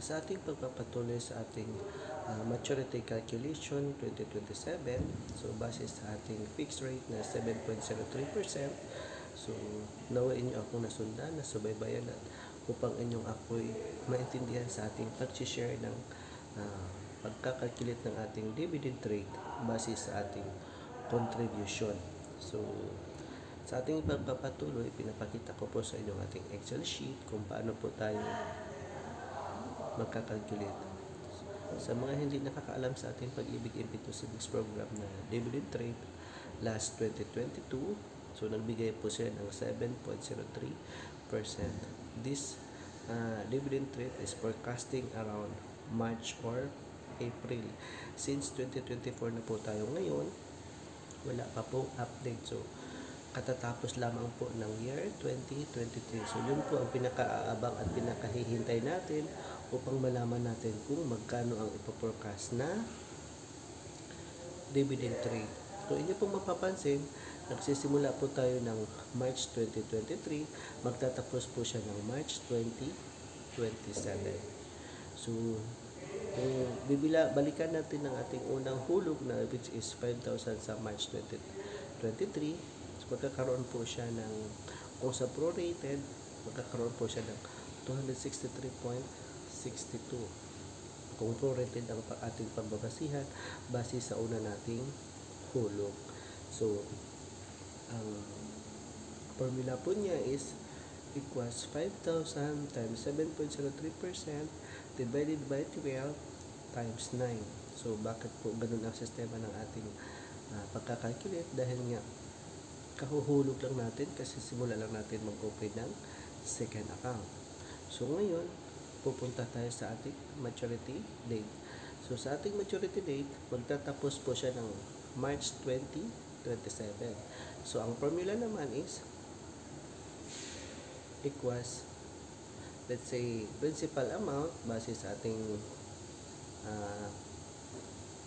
Sa ating pagpapatuloy sa ating maturity calculation 2027, so base sa ating fixed rate na 7.03%, so nawain niyo akong nasundan, nasubaybayan at upang inyong ako'y maintindihan sa ating pag-share ng pagkakalculate ng ating dividend rate base sa ating contribution. So sa ating pagpapatuloy, pinapakita ko po sa inyo ating Excel sheet kung paano po tayo magkakalculate. Sa mga hindi nakakaalam sa ating Pag-ibig Impetus Savings Program na dividend rate last 2022, so nagbigay po siya ng 7.03%. This dividend rate is forecasting around March or April. Since 2024 na po tayo ngayon, wala pa pong update. So katatapos lamang po ng year 2023. So yun po ang pinaka-aabang at pinakahihintay natin upang malaman natin kung magkano ang ipoforecast na dividend rate. So inyo pong mapapansin, nagsisimula po tayo ng March 2023, magtatapos po siya ng March 2027. So balikan natin ng ating unang hulog na which is 5,000 sa March 2023. So magkakaroon po siya ng, kung sa prorated, magkakaroon po siya ng 263.62 kung prorated ang ating pagbabasihan base sa una nating hulog. So ang formula po niya is equals 5,000 times 7.03% divided by 12 times 9. So bakit po ganun ang sistema ng ating pagkakalculate? Dahil nga kahuhulog lang natin kasi simula lang natin mag-open ng second account. So ngayon, pupunta tayo sa ating maturity date. So sa ating maturity date, magtatapos po siya ng March 2027. So ang formula naman is equals, let's say, principal amount base sa ating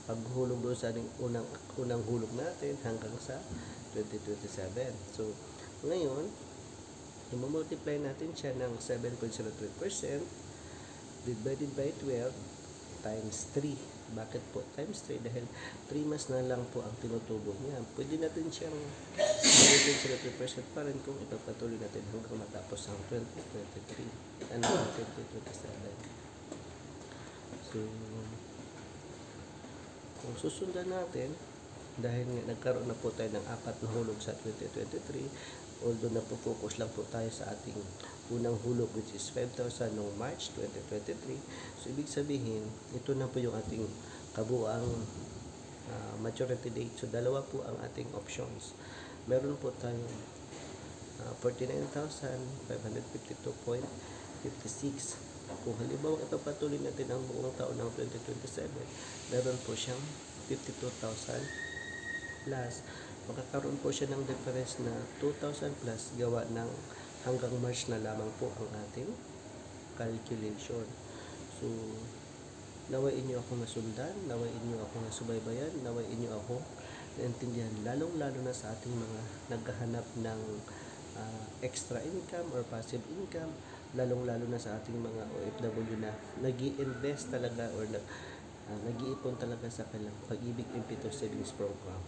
paghulog doon sa ating unang hulog natin hanggang sa 2027. So ngayon, i-multiply natin siya ng 7.03% divided by 12 times 3. Bakit po times 3? Dahil 3 mas na lang po ang tinutubo niya. Pwede natin siyang 7.03% pa rin kung ipagpatuloy natin hanggang matapos ang 2023 and 2027. So kung susundan natin, dahil nagkaroon na po tayo ng 4 na hulog sa 2023, although napo-focus lang po tayo sa ating unang hulog which is 5,000 noong March 2023. So ibig sabihin, ito na po yung ating kabuang maturity date. So dalawa po ang ating options. Meron po tayong 49,552.56. Kung halimbawa ipapatuloy natin ang buong taon ng 2027, meron po siyang 52,000 plus. Makakaroon po siya ng difference na 2,000 plus gawa ng hanggang March na lamang po ang ating calculation. So nawain niyo ako masundan, nawain niyo ako nasubaybayan, nawain niyo ako naintindihan, lalong-lalo na sa ating mga naghahanap ng extra income or passive income, lalong-lalo na sa ating mga OFW na nag-i-invest talaga or nag-iipon talaga sa kanilang Pag-ibig Impetus Savings Program.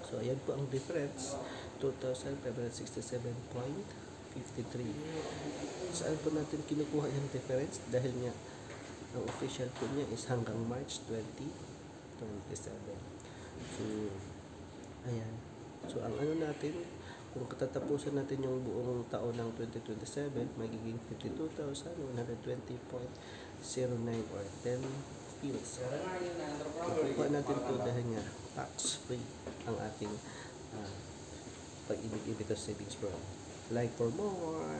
So ayan po ang difference, 2,567.53. Saan po natin kinukuha yung difference? Dahil nga ang official po niya is hanggang March 2027. So ayan. So ang ano natin, kung katatapusan natin yung buong taon ng 2027, magiging 52,120.09 or 10 fields. Kukuha natin ito dahil nga tax-free ang ating Pag-ibig Impetus Savings Program. Like for more!